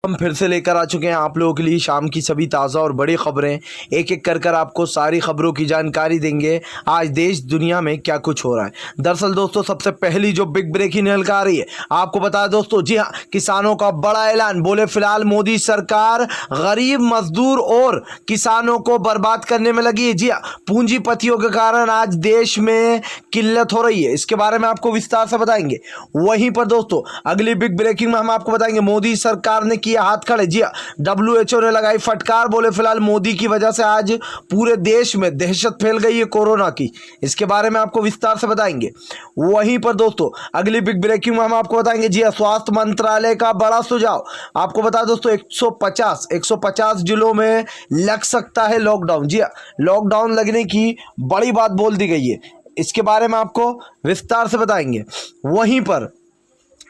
हम फिर से लेकर आ चुके हैं आप लोगों के लिए शाम की सभी ताज़ा और बड़ी खबरें। एक एक कर आपको सारी खबरों की जानकारी देंगे आज देश दुनिया में क्या कुछ हो रहा है। दरअसल दोस्तों सबसे पहली जो बिग ब्रेकिंग निकल कर आ रही है आपको बता दोस्तों, जी हाँ, किसानों का बड़ा ऐलान। बोले फिलहाल मोदी सरकार गरीब मजदूर और किसानों को बर्बाद करने में लगी है। जी हाँ, पूंजीपतियों के कारण आज देश में किल्लत हो रही है। इसके बारे में आपको विस्तार से बताएंगे। वहीं पर दोस्तों अगली बिग ब्रेकिंग में हम आपको बताएंगे मोदी सरकार ने किया हाथ खड़े। जी WHO ने लगाई फटकार। बोले फिलहाल मोदी की वजह से आज पूरे देश में दहशत फैल गई है कोरोना की। इसके बारे में आपको विस्तार से बताएंगे। वहीं पर दोस्तों अगली बिग ब्रेकिंग में हम आपको बताएंगे, जी स्वास्थ्य मंत्रालय का बड़ा सुझाव। आपको बता दोस्तों 150 जिलों में लग सकता है लॉकडाउन। जी लॉकडाउन लगने की बड़ी बात बोल दी गई है। इसके बारे में आपको विस्तार से बताएंगे। वहीं पर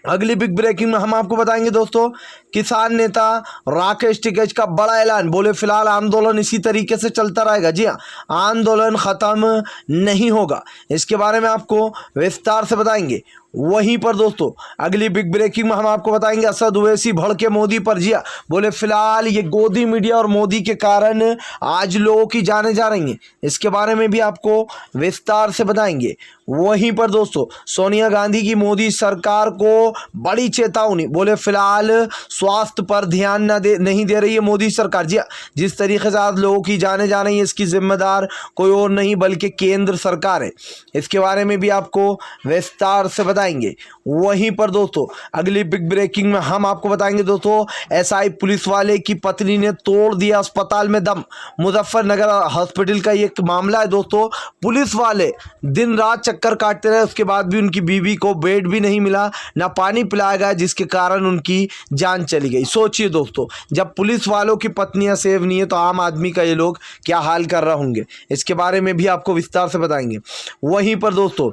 अगली बिग ब्रेकिंग में हम आपको बताएंगे दोस्तों किसान नेता राकेश टिकैत का बड़ा ऐलान। बोले फिलहाल आंदोलन इसी तरीके से चलता रहेगा। जी हाँ, आंदोलन खत्म नहीं होगा। इसके बारे में आपको विस्तार से बताएंगे। वहीं पर दोस्तों अगली बिग ब्रेकिंग में हम आपको बताएंगे असद ओवैसी भड़के मोदी पर। जी हाँ, बोले फिलहाल ये गोदी मीडिया और मोदी के कारण आज लोगों की जानें जा रही हैं। इसके बारे में भी आपको विस्तार से बताएंगे। वहीं पर दोस्तों सोनिया गांधी की मोदी सरकार को बड़ी चेतावनी। बोले फिलहाल स्वास्थ्य पर ध्यान नहीं दे रही है मोदी सरकार। जी जिस तरीके से आज लोगों की जाने जा रही है इसकी जिम्मेदार कोई और नहीं बल्कि केंद्र सरकार है। इसके बारे में भी आपको विस्तार से बताएंगे। वहीं पर दोस्तों अगली बिग ब्रेकिंग में हम आपको बताएंगे दोस्तों SI पुलिस वाले की पत्नी ने तोड़ दिया अस्पताल में दम। मुजफ्फरनगर हॉस्पिटल का ये मामला है दोस्तों। पुलिस वाले दिन रात चक्कर काटते रहे, उसके बाद भी उनकी बीवी को बेड भी नहीं मिला, ना पानी पिलाया गया, जिसके कारण उनकी जान चली गई। सोचिए दोस्तों, जब पुलिस वालों की पत्नियां सेव नहीं है तो आम आदमी का ये लोग क्या हाल कर रहे होंगे। इसके बारे में भी आपको विस्तार से बताएंगे। वहीं पर दोस्तों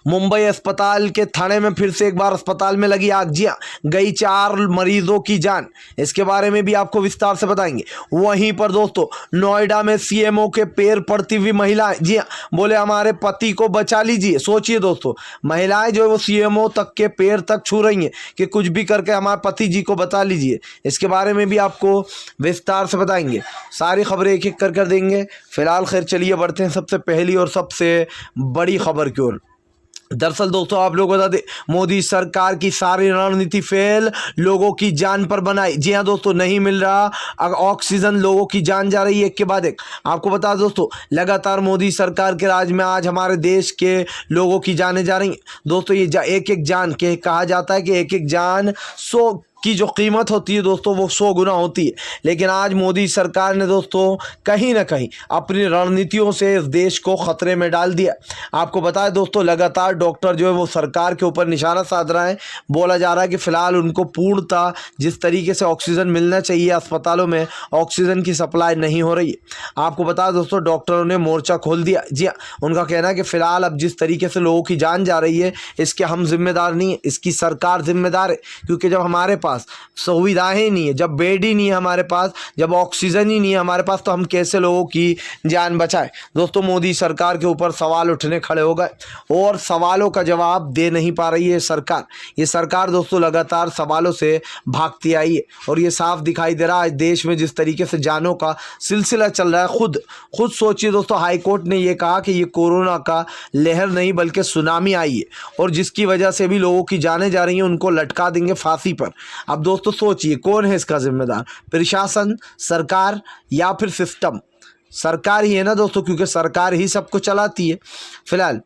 मुंबई अस्पताल के थाने में फिर से एक बार अस्पताल में लगी आग। जी गई 4 मरीजों की जान। इसके बारे में भी आपको विस्तार से बताएंगे। वहीं पर दोस्तों नोएडा में CMO के पैर पड़ती हुई महिलाएं। जी बोले हमारे पति को बचा लीजिए। सोचिए दोस्तों, महिलाएं जो है वो CMO तक के पैर तक छू रही हैं कि कुछ भी करके हमारे पति जी को बचा लीजिए। इसके बारे में भी आपको विस्तार से बताएंगे। सारी खबरें एक एक कर देंगे। फिलहाल खैर चलिए बढ़ते हैं सबसे पहली और सबसे बड़ी खबर की ओर। दरअसल दोस्तों आप लोग बता दें मोदी सरकार की सारी रणनीति फेल, लोगों की जान पर बनाई। जी हाँ दोस्तों, नहीं मिल रहा ऑक्सीजन, लोगों की जान जा रही है एक के बाद एक। आपको बता दोस्तों लगातार मोदी सरकार के राज में आज हमारे देश के लोगों की जानें जा रही हैं। दोस्तों ये एक एक जान के कहा जाता है कि एक एक जान 100 की जो कीमत होती है दोस्तों वो 100 गुना होती है। लेकिन आज मोदी सरकार ने दोस्तों कहीं ना कहीं अपनी रणनीतियों से इस देश को खतरे में डाल दिया। आपको बताएं दोस्तों लगातार डॉक्टर जो है वो सरकार के ऊपर निशाना साध रहे हैं। बोला जा रहा है कि फिलहाल उनको पूर्णतः जिस तरीके से ऑक्सीजन मिलना चाहिए अस्पतालों में ऑक्सीजन की सप्लाई नहीं हो रही है। आपको बताएं दोस्तों डॉक्टरों ने मोर्चा खोल दिया। जी हाँ, उनका कहना है कि फिलहाल अब जिस तरीके से लोगों की जान जा रही है इसके हम जिम्मेदार नहीं है, इसकी सरकार जिम्मेदार है। क्योंकि जब हमारे पास सुविधाएं ही नहीं है, जब बेड ही नहीं है हमारे पास, जब ऑक्सीजन ही नहीं है हमारे पास, तो हम कैसे लोगों की जान बचाएं। दोस्तों मोदी सरकार के ऊपर सवाल उठने खड़े हो गए और सवालों का जवाब दे नहीं पा रही है सरकार। ये सरकार दोस्तों लगातार सवालों से भागती आई है और ये साफ दिखाई दे रहा है देश में जिस तरीके से जानों का सिलसिला चल रहा है। खुद सोचिए दोस्तों, हाईकोर्ट ने ये कहा कि ये कोरोना का लहर नहीं बल्कि सुनामी आई है और जिसकी वजह से भी लोगों की जानें जा रही हैं, उनको लटका देंगे फांसी पर। अब दोस्तों सोचिए कौन है इसका जिम्मेदार, प्रशासन, सरकार या फिर सिस्टम? सरकार ही है ना दोस्तों, क्योंकि सरकार ही सबको चलाती है। फिलहाल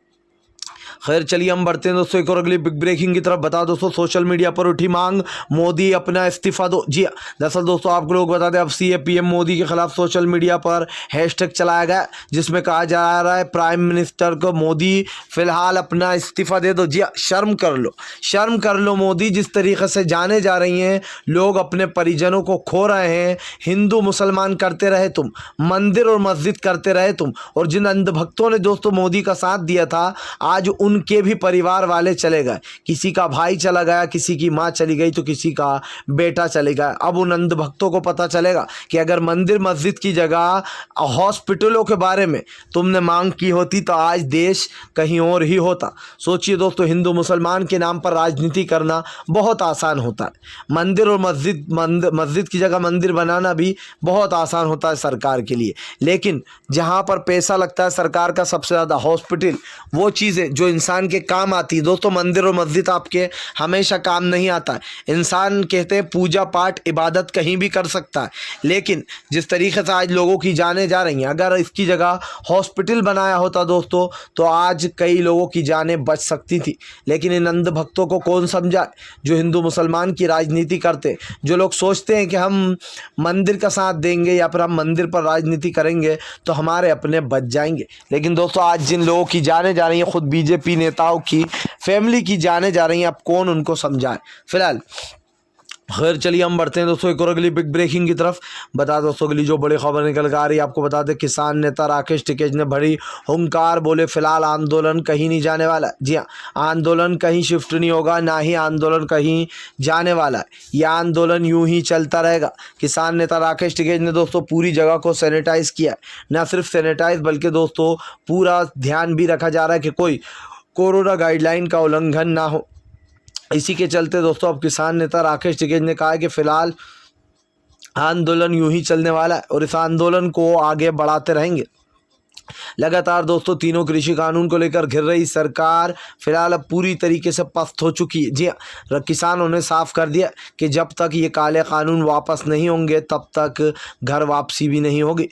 खैर चलिए हम बढ़ते हैं दोस्तों एक और अगली बिग ब्रेकिंग की तरफ। बता दोस्तों सोशल मीडिया पर उठी मांग, मोदी अपना इस्तीफा दो। जी दरअसल दोस्तों आप लोग बता दें अब PM मोदी के खिलाफ सोशल मीडिया पर हैशटैग चलाया गया जिसमें कहा जा रहा है प्राइम मिनिस्टर को मोदी फिलहाल अपना इस्तीफा दे दो। जी शर्म कर लो मोदी, जिस तरीके से जाने जा रही हैं, लोग अपने परिजनों को खो रहे हैं, हिंदू मुसलमान करते रहे तुम, मंदिर और मस्जिद करते रहे तुम, और जिन अंधभक्तों ने दोस्तों मोदी का साथ दिया था आज उनके भी परिवार वाले चले गए, किसी का भाई चला गया, किसी की माँ चली गई, तो किसी का बेटा चले गया। अब उन अंध भक्तों को पता चलेगा कि अगर मंदिर मस्जिद की जगह हॉस्पिटलों के बारे में तुमने मांग की होती तो आज देश कहीं और ही होता। सोचिए दोस्तों, हिंदू मुसलमान के नाम पर राजनीति करना बहुत आसान होता है। मंदिर और मस्जिद की जगह मंदिर बनाना भी बहुत आसान होता है सरकार के लिए, लेकिन जहाँ पर पैसा लगता है सरकार का सबसे ज़्यादा, हॉस्पिटल, वो चीज़ें जो इंसान के काम आती है दोस्तों, मंदिर और मस्जिद आपके हमेशा काम नहीं आता है। इंसान कहते हैं पूजा पाठ इबादत कहीं भी कर सकता है, लेकिन जिस तरीके से आज लोगों की जानें जा रही हैं, अगर इसकी जगह हॉस्पिटल बनाया होता दोस्तों तो आज कई लोगों की जानें बच सकती थी। लेकिन इन अंध भक्तों को कौन समझाए जो हिंदू मुसलमान की राजनीति करते, जो लोग सोचते हैं कि हम मंदिर का साथ देंगे या फिर हम मंदिर पर राजनीति करेंगे तो हमारे अपने बच जाएंगे। लेकिन दोस्तों आज जिन लोगों की जानें जा रही हैं, खुद बीजेपी नेताओं की फैमिली की जानें जा रही हैं, अब कौन उनको समझाए। फिलहाल खैर चलिए हम बढ़ते हैं दोस्तों एक और अगली बिग ब्रेकिंग की तरफ। बता दोस्तों अगली जो बड़ी खबर निकल कर आ रही है, आपको बता दें किसान नेता राकेश टिकैत ने भरी हुंकार, बोले फिलहाल आंदोलन कहीं नहीं जाने वाला। जी हाँ, आंदोलन कहीं शिफ्ट नहीं होगा, ना ही आंदोलन कहीं जाने वाला है, यह आंदोलन यूं ही चलता रहेगा। किसान नेता राकेश टिकैत ने दोस्तों पूरी जगह को सैनिटाइज किया, ना सिर्फ सैनिटाइज बल्कि दोस्तों पूरा ध्यान भी रखा जा रहा है कि कोई कोरोना गाइडलाइन का उल्लंघन ना हो। इसी के चलते दोस्तों अब किसान नेता राकेश टिकैत ने कहा है कि फिलहाल आंदोलन यूं ही चलने वाला है और इस आंदोलन को आगे बढ़ाते रहेंगे। लगातार दोस्तों तीनों कृषि कानून को लेकर घिर रही सरकार फिलहाल अब पूरी तरीके से पस्त हो चुकी है। जी हाँ, किसानों ने साफ कर दिया कि जब तक ये काले कानून वापस नहीं होंगे तब तक घर वापसी भी नहीं होगी।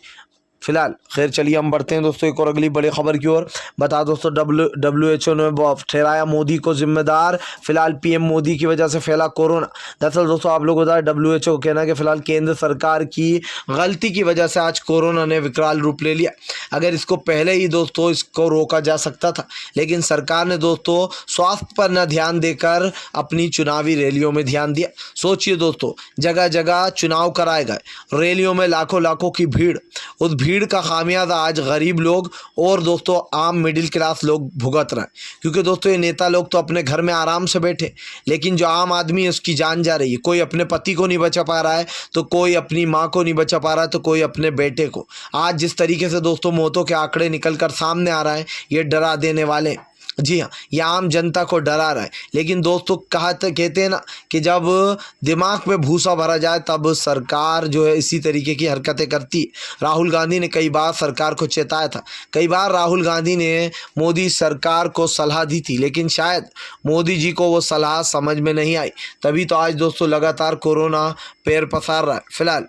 फिलहाल खैर चलिए हम बढ़ते हैं दोस्तों एक और अगली बड़ी खबर की ओर। बता दोस्तों WHO ने ठहराया मोदी को जिम्मेदार, फिलहाल PM मोदी की वजह से फैला कोरोना। दरअसल दोस्तों आप लोग बता WHO को कहना है कि फिलहाल केंद्र सरकार की गलती की वजह से आज कोरोना ने विकराल रूप ले लिया। अगर इसको पहले ही दोस्तों इसको रोका जा सकता था, लेकिन सरकार ने दोस्तों स्वास्थ्य पर न ध्यान देकर अपनी चुनावी रैलियों में ध्यान दिया। सोचिए दोस्तों, जगह जगह चुनाव कराए गए, रैलियों में लाखों लाखों की भीड़, उस भीड़ का खामियाजा आज गरीब लोग और दोस्तों आम मिडिल क्लास लोग भुगत रहे हैं। क्योंकि दोस्तों ये नेता लोग तो अपने घर में आराम से बैठे, लेकिन जो आम आदमी है उसकी जान जा रही है। कोई अपने पति को नहीं बचा पा रहा है, तो कोई अपनी माँ को नहीं बचा पा रहा है, तो कोई अपने बेटे को। आज जिस तरीके से दोस्तों मौतों के आंकड़े निकल कर सामने आ रहा है, ये डरा देने वाले हैं। जी हाँ, ये आम जनता को डरा रहा है। लेकिन दोस्तों कहते हैं ना कि जब दिमाग में भूसा भरा जाए तब सरकार जो है इसी तरीके की हरकतें करती है। राहुल गांधी ने कई बार सरकार को चेताया था, कई बार राहुल गांधी ने मोदी सरकार को सलाह दी थी, लेकिन शायद मोदी जी को वो सलाह समझ में नहीं आई, तभी तो आज दोस्तों लगातार कोरोना पैर पसार रहा है। फिलहाल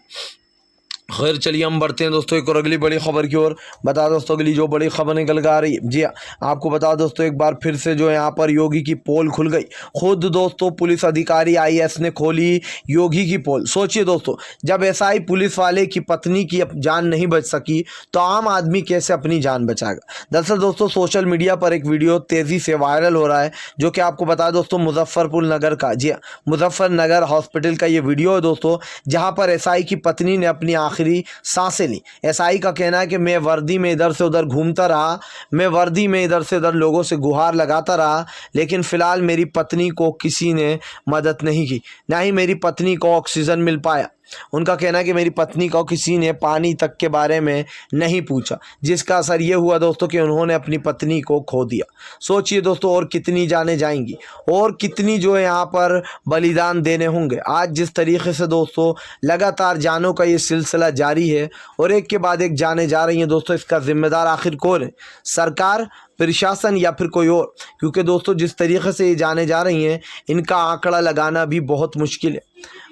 खैर चलिए हम बढ़ते हैं दोस्तों एक और अगली बड़ी खबर की ओर। बता दोस्तों अगली जो बड़ी खबर निकल कर आ रही है, जी हाँ, आपको बता दोस्तों एक बार फिर से जो यहाँ पर योगी की पोल खुल गई। खुद दोस्तों पुलिस अधिकारी IAS ने खोली योगी की पोल। सोचिए दोस्तों, जब SI पुलिस वाले की पत्नी की जान नहीं बच सकी तो आम आदमी कैसे अपनी जान बचाएगा। दरअसल दोस्तों सोशल मीडिया पर एक वीडियो तेज़ी से वायरल हो रहा है, जो कि आपको बता दोस्तों मुजफ्फरपुर नगर का, जी हाँ, मुजफ्फरनगर हॉस्पिटल का ये वीडियो है दोस्तों, जहाँ पर SI की पत्नी ने अपनी आखिरी सांसें ली। SI का कहना है कि मैं वर्दी में इधर से उधर घूमता रहा, मैं वर्दी में इधर से उधर लोगों से गुहार लगाता रहा, लेकिन फ़िलहाल मेरी पत्नी को किसी ने मदद नहीं की, ना ही मेरी पत्नी को ऑक्सीजन मिल पाया। उनका कहना है कि मेरी पत्नी को किसी ने पानी तक के बारे में नहीं पूछा, जिसका असर ये हुआ दोस्तों कि उन्होंने अपनी पत्नी को खो दिया। सोचिए दोस्तों और कितनी जानें जाएंगी और कितनी जो है यहाँ पर बलिदान देने होंगे। आज जिस तरीके से दोस्तों लगातार जानों का ये सिलसिला जारी है और एक के बाद एक जाने जा रही हैं दोस्तों, इसका जिम्मेदार आखिर कौन है, सरकार, प्रशासन या फिर कोई और? क्योंकि दोस्तों जिस तरीके से ये जाने जा रही हैं इनका आंकड़ा लगाना भी बहुत मुश्किल है।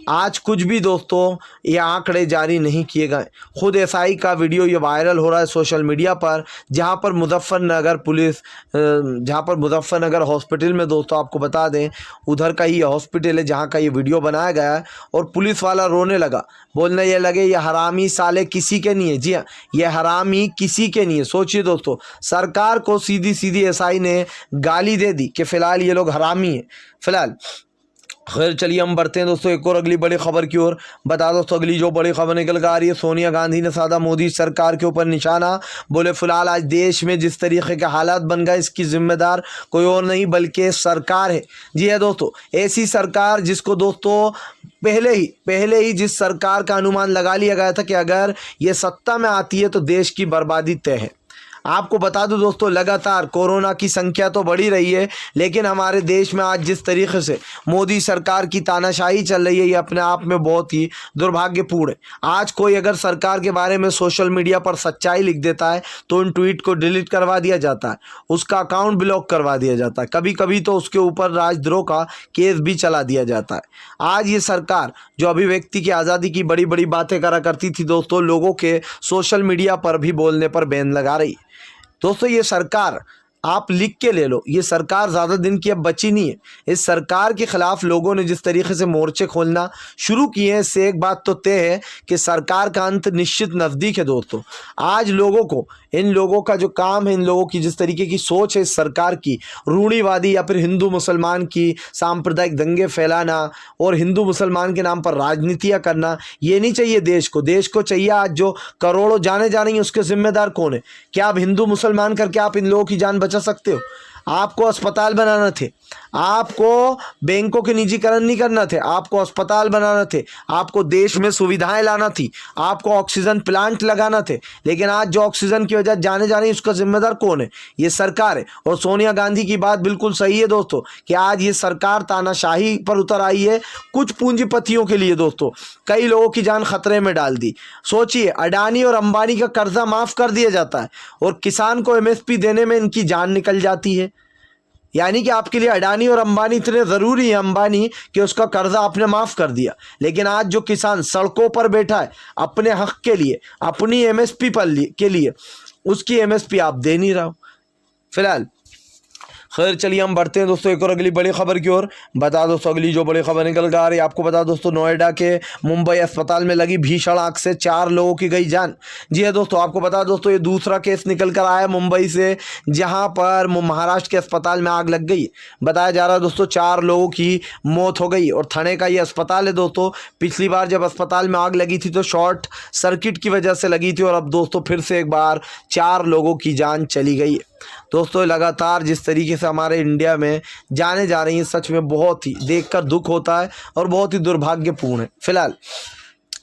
आज कुछ भी दोस्तों ये आंकड़े जारी नहीं किए गए। खुद SI का वीडियो ये वायरल हो रहा है सोशल मीडिया पर, जहां पर मुजफ्फरनगर हॉस्पिटल में दोस्तों आपको बता दें उधर का ही हॉस्पिटल है जहां का ये वीडियो बनाया गया है, और पुलिस वाला रोने लगा, बोलने ये लगे ये हरामी साले किसी के नहीं है। जी हाँ, ये हरामी किसी के नहीं है। सोचिए दोस्तों, सरकार को सीधी सीधी SI ने गाली दे दी कि फ़िलहाल ये लोग हरामी हैं। फिलहाल खैर चलिए हम बढ़ते हैं दोस्तों एक और अगली बड़ी खबर की ओर। बता दोस्तों अगली जो बड़ी खबर निकल कर आ रही है, सोनिया गांधी ने साधा मोदी सरकार के ऊपर निशाना। बोले फिलहाल आज देश में जिस तरीके के हालात बन गए इसकी जिम्मेदार कोई और नहीं बल्कि सरकार है। जी है दोस्तों, ऐसी सरकार जिसको दोस्तों पहले ही जिस सरकार का अनुमान लगा लिया गया था कि अगर ये सत्ता में आती है तो देश की बर्बादी तय है। आपको बता दूं दोस्तों, लगातार कोरोना की संख्या तो बढ़ी रही है, लेकिन हमारे देश में आज जिस तरीके से मोदी सरकार की तानाशाही चल रही है ये अपने आप में बहुत ही दुर्भाग्यपूर्ण है। आज कोई अगर सरकार के बारे में सोशल मीडिया पर सच्चाई लिख देता है तो उन ट्वीट को डिलीट करवा दिया जाता है, उसका अकाउंट ब्लॉक करवा दिया जाता है, कभी कभी तो उसके ऊपर राजद्रोह का केस भी चला दिया जाता है। आज ये सरकार जो अभिव्यक्ति की आज़ादी की बड़ी बड़ी बातें करा करती थी दोस्तों, लोगों के सोशल मीडिया पर भी बोलने पर बैन लगा रही है। दोस्तों ये सरकार आप लिख के ले लो, ये सरकार ज़्यादा दिन की अब बची नहीं है। इस सरकार के खिलाफ लोगों ने जिस तरीके से मोर्चे खोलना शुरू किए हैं, इससे एक बात तो तय है कि सरकार का अंत निश्चित नज़दीक है दोस्तों। आज लोगों को, इन लोगों का जो काम है, इन लोगों की जिस तरीके की सोच है इस सरकार की, रूढ़िवादी या फिर हिंदू मुसलमान की सांप्रदायिक दंगे फैलाना और हिंदू मुसलमान के नाम पर राजनीतियाँ करना, ये नहीं चाहिए देश को। देश को चाहिए आज जो करोड़ों जाने जा रही हैं उसके जिम्मेदार कौन है? क्या आप हिंदू मुसलमान करके आप इन लोगों की जान बचा सकते हो? आपको अस्पताल बनाना थे, आपको बैंकों के निजीकरण नहीं करना थे, आपको अस्पताल बनाना थे, आपको देश में सुविधाएं लाना थी, आपको ऑक्सीजन प्लांट लगाना थे, लेकिन आज जो ऑक्सीजन की वजह जाने जा रही है उसका जिम्मेदार कौन है? ये सरकार है। और सोनिया गांधी की बात बिल्कुल सही है दोस्तों कि आज ये सरकार तानाशाही पर उतर आई है कुछ पूंजीपतियों के लिए दोस्तों, कई लोगों की जान खतरे में डाल दी। सोचिए, अडानी और अंबानी का कर्जा माफ कर दिया जाता है और किसान को एमएसपी देने में इनकी जान निकल जाती है। यानी कि आपके लिए अडानी और अंबानी इतने ज़रूरी है, अंबानी, कि उसका कर्जा आपने माफ़ कर दिया। लेकिन आज जो किसान सड़कों पर बैठा है अपने हक के लिए, अपनी एमएसपी के लिए, उसकी एमएसपी आप दे नहीं रहे हो फिलहाल। खैर चलिए हम बढ़ते हैं दोस्तों एक और अगली बड़ी खबर की ओर। बता दोस्तों अगली जो बड़ी खबर निकल कर आ रही है, आपको बता दोस्तों नोएडा के मुंबई अस्पताल में लगी भीषण आग से 4 लोगों की गई जान। जी है दोस्तों, आपको बता दोस्तों ये दूसरा केस निकल कर आया मुंबई से, जहां पर महाराष्ट्र के अस्पताल में आग लग गई। बताया जा रहा है दोस्तों 4 लोगों की मौत हो गई और थाने का ये अस्पताल है दोस्तों। पिछली बार जब अस्पताल में आग लगी थी तो शॉर्ट सर्किट की वजह से लगी थी और अब दोस्तों फिर से एक बार 4 लोगों की जान चली गई है। दोस्तों लगातार जिस तरीके से हमारे इंडिया में जाने जा रही हैं, सच में बहुत ही देखकर दुख होता है और बहुत ही दुर्भाग्यपूर्ण है फिलहाल।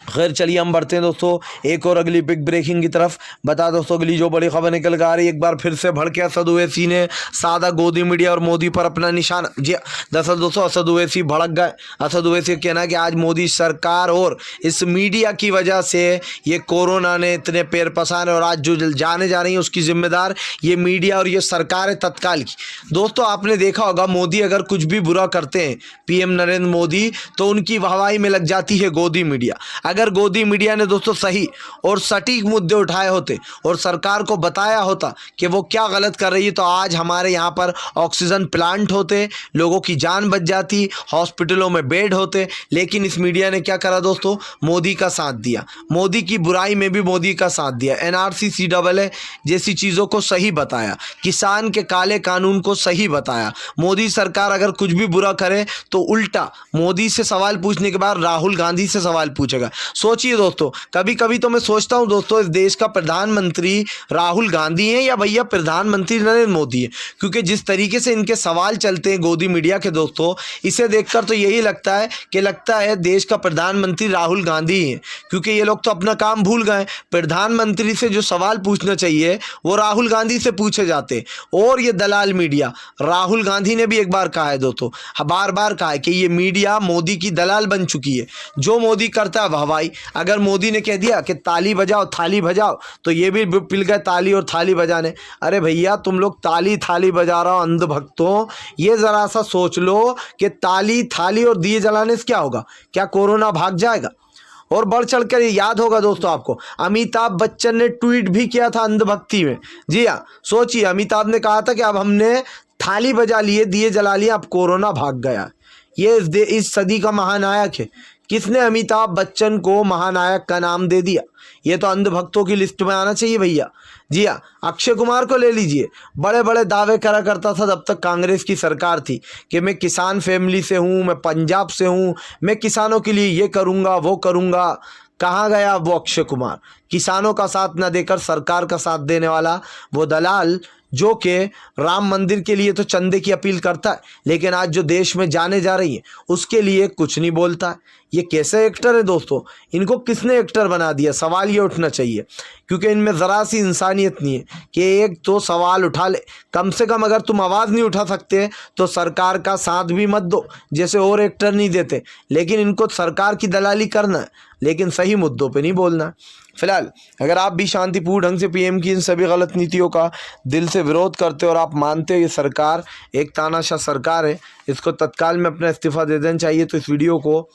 खैर चलिए हम बढ़ते हैं दोस्तों एक और अगली बिग ब्रेकिंग की तरफ। बता दोस्तों अगली जो बड़ी खबर निकल कर आ रही है, एक बार फिर से भड़के असद ओवैसी ने साधा गोदी मीडिया और मोदी पर अपना निशाना। जी दरअसल दोस्तों असद ओवैसी भड़क गए। असद ओवैसी का कहना है कि आज मोदी सरकार और इस मीडिया की वजह से ये कोरोना ने इतने पैर पसारे और आज जो जाने जा रही है उसकी जिम्मेदार ये मीडिया और ये सरकार है तत्काल की। दोस्तों आपने देखा होगा मोदी अगर कुछ भी बुरा करते हैं, पीएम नरेंद्र मोदी, तो उनकी वाहवाही में लग जाती है गोदी मीडिया। अगर गोदी मीडिया ने दोस्तों सही और सटीक मुद्दे उठाए होते और सरकार को बताया होता कि वो क्या गलत कर रही है, तो आज हमारे यहाँ पर ऑक्सीजन प्लांट होते, लोगों की जान बच जाती, हॉस्पिटलों में बेड होते। लेकिन इस मीडिया ने क्या करा दोस्तों? मोदी का साथ दिया, मोदी की बुराई में भी मोदी का साथ दिया। एनआरसी CAA जैसी चीज़ों को सही बताया, किसान के काले कानून को सही बताया। मोदी सरकार अगर कुछ भी बुरा करे तो उल्टा मोदी से सवाल पूछने के बाद राहुल गांधी से सवाल पूछेगा। सोचिए दोस्तों, कभी कभी तो मैं सोचता हूं दोस्तों इस देश का प्रधानमंत्री राहुल गांधी है या भैया प्रधानमंत्री नरेंद्र मोदी है, क्योंकि जिस तरीके से इनके सवाल चलते हैं गोदी मीडिया के दोस्तों, इसे देखकर तो यही लगता है देश का प्रधानमंत्री राहुल गांधी है, क्योंकि ये लोग तो अपना काम भूल गए। प्रधानमंत्री से जो सवाल पूछना चाहिए वो राहुल गांधी से पूछे जाते। और ये दलाल मीडिया, राहुल गांधी ने भी एक बार कहा है दोस्तों, बार बार कहा है कि ये मीडिया मोदी की दलाल बन चुकी है, जो मोदी करता है वाहवाही। अगर मोदी ने कह दिया कि ताली बजाओ थाली बजाओ, तो ये भी पिल गए ताली और थाली बजाने। अरे भैया तुम लोग ताली थाली बजा रहा हो अंधभक्तों, ये ज़रा सा सोच लो कि ताली थाली और दिए जलाने से क्या होगा? क्या कोरोना भाग जाएगा? और बढ़ चढ़कर याद होगा दोस्तों आपको, अमिताभ बच्चन ने ट्वीट भी किया था अंधभक्ति में। जी हाँ, सोचिए, अमिताभ ने कहा था कि अब हमने थाली बजा लिए, दिए जला लिए, अब कोरोना भाग गया। ये इस सदी का महानायक है। किसने अमिताभ बच्चन को महानायक का नाम दे दिया? ये तो अंधभक्तों की लिस्ट में आना चाहिए भैया। जी हाँ, अक्षय कुमार को ले लीजिए, बड़े बड़े दावे करा करता था जब तक कांग्रेस की सरकार थी कि मैं किसान फैमिली से हूँ, मैं पंजाब से हूँ, मैं किसानों के लिए ये करूँगा वो करूँगा। कहाँ गया वो अक्षय कुमार? किसानों का साथ न देकर सरकार का साथ देने वाला वो दलाल जो कि राम मंदिर के लिए तो चंदे की अपील करता है, लेकिन आज जो देश में जाने जा रही है उसके लिए कुछ नहीं बोलता है। ये कैसे एक्टर है दोस्तों? इनको किसने एक्टर बना दिया? सवाल ये उठना चाहिए, क्योंकि इनमें ज़रा सी इंसानियत नहीं है कि एक तो सवाल उठा ले। कम से कम अगर तुम आवाज़ नहीं उठा सकते तो सरकार का साथ भी मत दो, जैसे और एक्टर नहीं देते। लेकिन इनको सरकार की दलाली करना है, लेकिन सही मुद्दों पे नहीं बोलना है। फिलहाल अगर आप भी शांतिपूर्ण ढंग से पीएम की इन सभी गलत नीतियों का दिल से विरोध करते हो और आप मानते हो ये सरकार एक तानाशाह सरकार है, इसको तत्काल में अपना इस्तीफा दे देना चाहिए, तो इस वीडियो को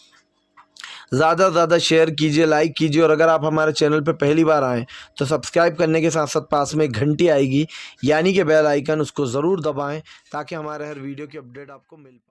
ज़्यादा से ज़्यादा शेयर कीजिए, लाइक कीजिए, और अगर आप हमारे चैनल पर पहली बार आएँ तो सब्सक्राइब करने के साथ साथ पास में एक घंटी आएगी यानी कि बेल आइकन, उसको ज़रूर दबाएं ताकि हमारे हर वीडियो की अपडेट आपको मिल पाए।